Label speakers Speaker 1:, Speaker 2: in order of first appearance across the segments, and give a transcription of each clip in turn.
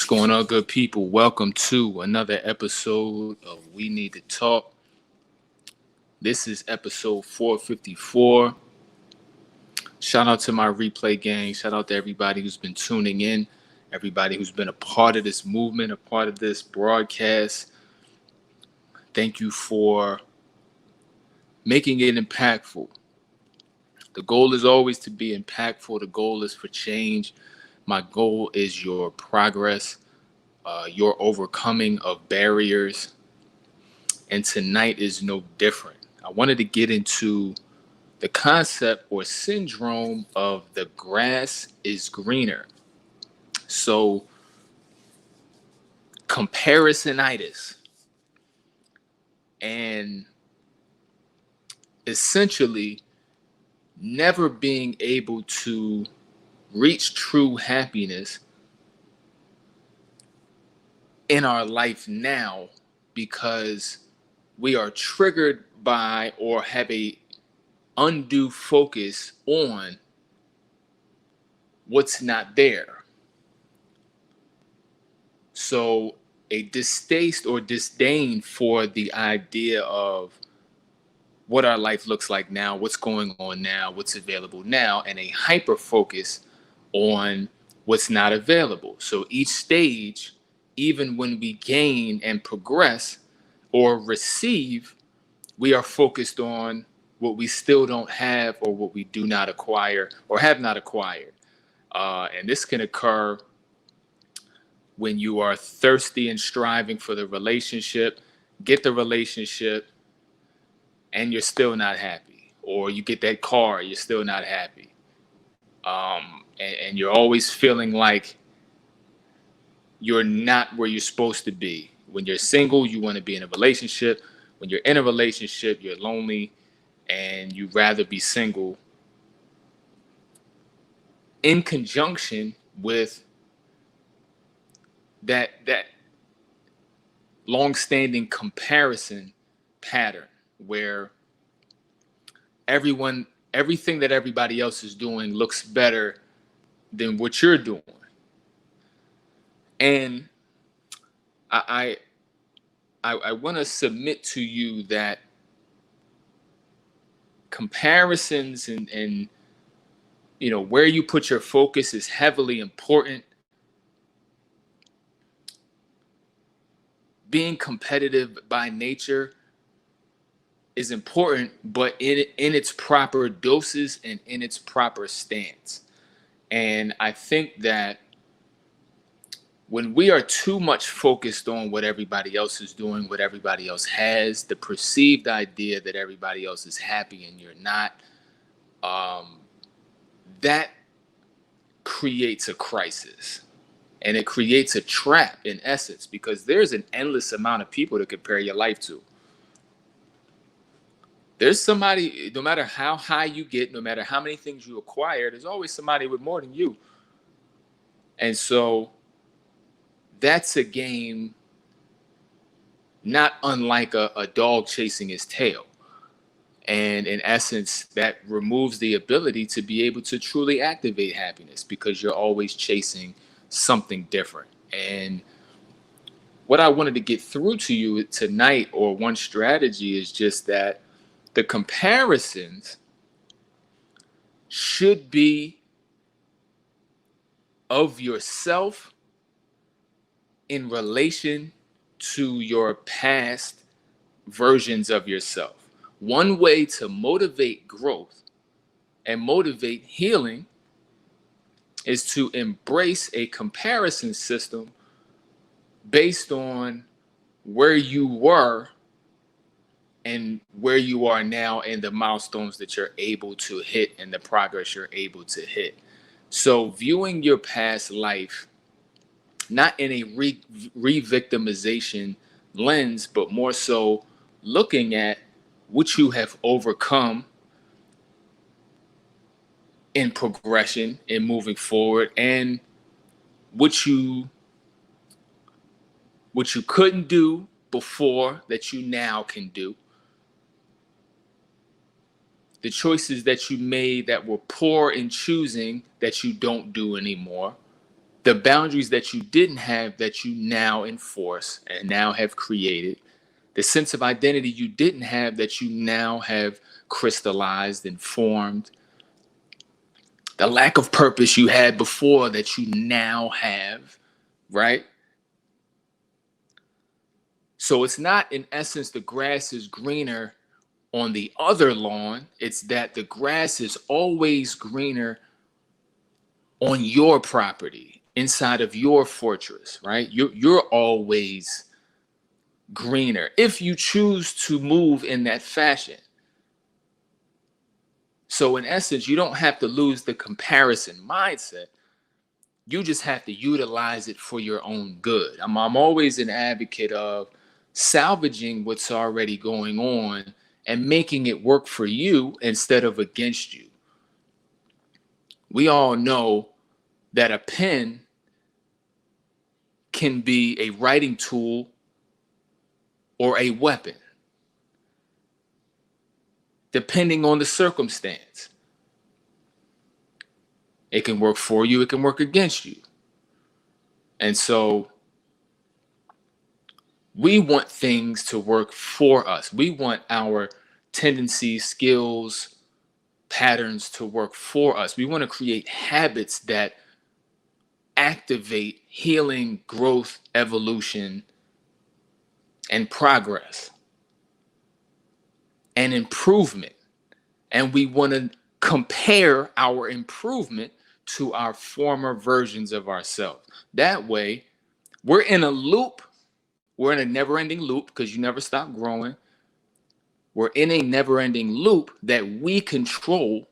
Speaker 1: Going on, good people? Welcome to another episode of We Need to Talk. This is episode 454. Shout out to my replay gang. Shout out to everybody who's been tuning in, everybody who's been a part of this movement, a part of this broadcast. Thank you for making it impactful. The goal is always to be impactful. The goal is for change. My goal is your progress, your overcoming of barriers. And tonight is no different. I wanted to get into the concept or syndrome of the grass is greener. So, comparisonitis, and essentially never being able to reach true happiness in our life now because we are triggered by or have a undue focus on what's not there. So a distaste or disdain for the idea of what our life looks like now, what's going on now, what's available now, and a hyper focus on what's not available. So each stage, even when we gain and progress or receive, we are focused on what we still don't have or what we do not acquire or have not acquired. And this can occur when you are thirsty and striving for the relationship, get the relationship, and you're still not happy. Or you get that car, you're still not happy. And you're always feeling like you're not where you're supposed to be. When you're single, you want to be in a relationship. When you're in a relationship, you're lonely and you'd rather be single. In conjunction with that long-standing comparison pattern where everything that everybody else is doing looks better than what you're doing. And I want to submit to you that comparisons and where you put your focus is heavily important. Being competitive by nature is important, but in its proper doses and in its proper stance. And I think that when we are too much focused on what everybody else is doing, what everybody else has, the perceived idea that everybody else is happy and you're not, that creates a crisis. And it creates a trap in essence, because there's an endless amount of people to compare your life to. There's somebody, no matter how high you get, no matter how many things you acquire, there's always somebody with more than you. And so that's a game not unlike a dog chasing his tail. And in essence, that removes the ability to be able to truly activate happiness because you're always chasing something different. And what I wanted to get through to you tonight, or one strategy, is just that the comparisons should be of yourself in relation to your past versions of yourself. One way to motivate growth and motivate healing is to embrace a comparison system based on where you were and where you are now and the milestones that you're able to hit and the progress you're able to hit. So viewing your past life not in a re-victimization lens, but more so looking at what you have overcome in progression and moving forward, and what you couldn't do before that you now can do. The choices that you made that were poor in choosing that you don't do anymore. the boundaries that you didn't have that you now enforce and now have created, the sense of identity you didn't have that you now have crystallized and formed, the lack of purpose you had before that you now have, right? So it's not, in essence, the grass is greener on the other lawn. It's that the grass is always greener on your property, inside of your fortress, right? You're always greener if you choose to move in that fashion. So in essence, you don't have to lose the comparison mindset. You just have to utilize it for your own good. I'm always an advocate of salvaging what's already going on and making it work for you instead of against you. We all know that a pen can be a writing tool or a weapon, depending on the circumstance. It can work for you, it can work against you. And so we want things to work for us. We want our tendencies, skills, patterns to work for us. We want to create habits that activate healing, growth, evolution, and progress and improvement. And we want to compare our improvement to our former versions of ourselves. That way, we're in a loop. We're in a never-ending loop because you never stop growing. We're in a never-ending loop that we control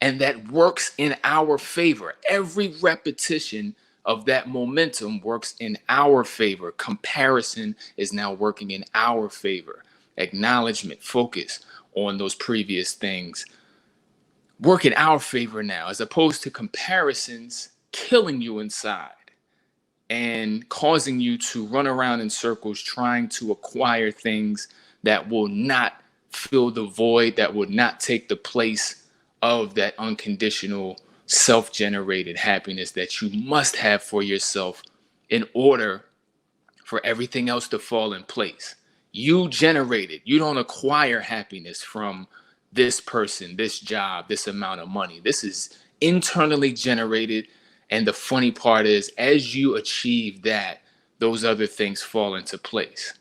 Speaker 1: and that works in our favor. Every repetition of that momentum works in our favor. Comparison is now working in our favor. Acknowledgement, focus on those previous things work in our favor now, as opposed to comparisons killing you inside and causing you to run around in circles trying to acquire things that will not fill the void, that will not take the place of that unconditional self-generated happiness that you must have for yourself in order for everything else to fall in place. You generate it. You don't acquire happiness from this person, this job, this amount of money. This is internally generated. And the funny part is, as you achieve that, those other things fall into place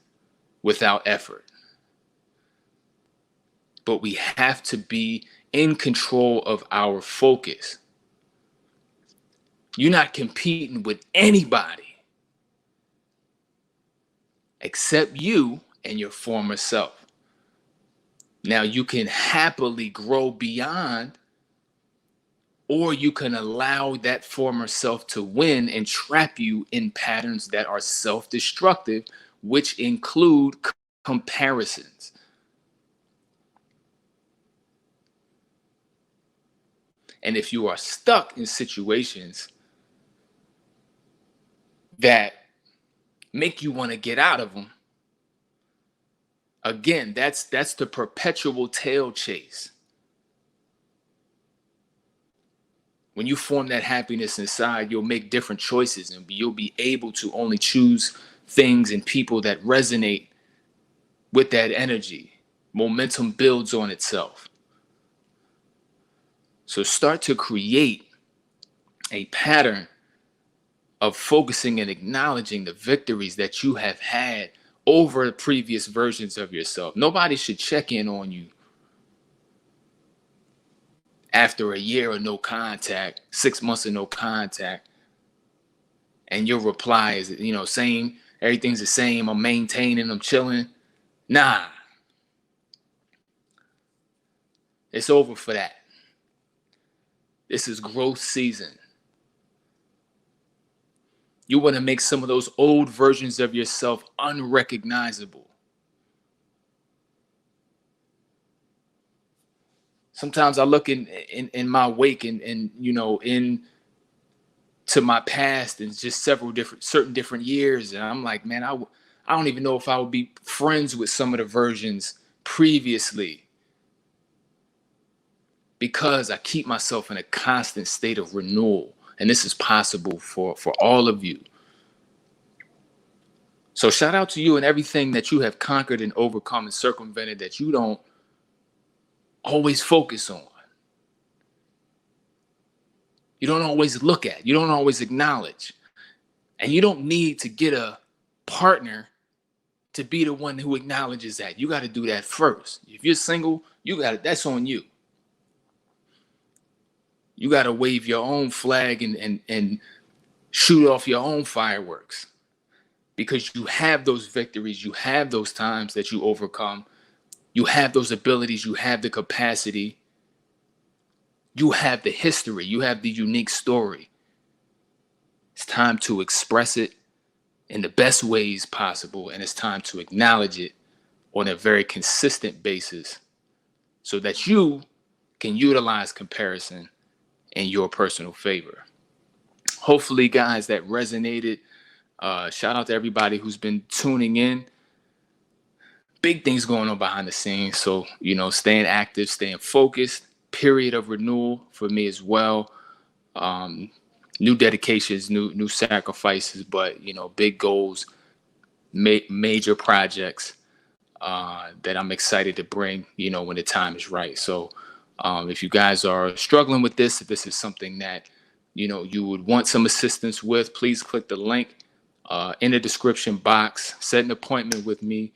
Speaker 1: without effort. But we have to be in control of our focus. You're not competing with anybody except you and your former self. Now, you can happily grow beyond, or you can allow that former self to win and trap you in patterns that are self-destructive, which include comparisons. And if you are stuck in situations that make you want to get out of them, again, that's the perpetual tail chase. When you form that happiness inside, you'll make different choices and you'll be able to only choose things and people that resonate with that energy. Momentum builds on itself. So start to create a pattern of focusing and acknowledging the victories that you have had over previous versions of yourself. Nobody should check in on you after a year of no contact, 6 months of no contact, and your reply is, same, everything's the same, I'm maintaining, I'm chilling. Nah, it's over for that. This is growth season. You want to make some of those old versions of yourself unrecognizable. Sometimes I look in my wake and in to my past and just certain different years, and I'm like, man, I don't even know if I would be friends with some of the versions previously, because I keep myself in a constant state of renewal. and this is possible for all of you. So shout out to you and everything that you have conquered and overcome and circumvented that you don't always focus on. You don't always look at, you don't always acknowledge. And you don't need to get a partner to be the one who acknowledges that. You got to do that first. If you're single, that's on you. You got to wave your own flag and shoot off your own fireworks, because you have those victories, you have those times that you overcome, you have those abilities, you have the capacity, you have the history, you have the unique story. It's time to express it in the best ways possible, and it's time to acknowledge it on a very consistent basis so that you can utilize comparison in your personal favor. Hopefully, guys, that resonated. Shout out to everybody who's been tuning in. Big things going on behind the scenes. So, staying active, staying focused, period of renewal for me as well. New dedications, new sacrifices, but, big goals, major projects that I'm excited to bring, when the time is right. So if you guys are struggling with this, if this is something that, you would want some assistance with, please click the link in the description box, set an appointment with me,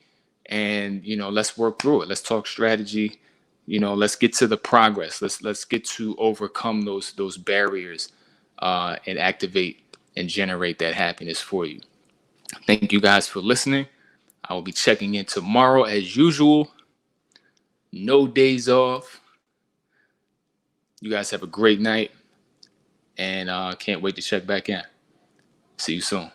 Speaker 1: and, let's work through it. Let's talk strategy. Let's get to the progress. Let's get to overcome those barriers and activate and generate that happiness for you. Thank you guys for listening. I will be checking in tomorrow as usual. No days off. You guys have a great night, and can't wait to check back in. See you soon.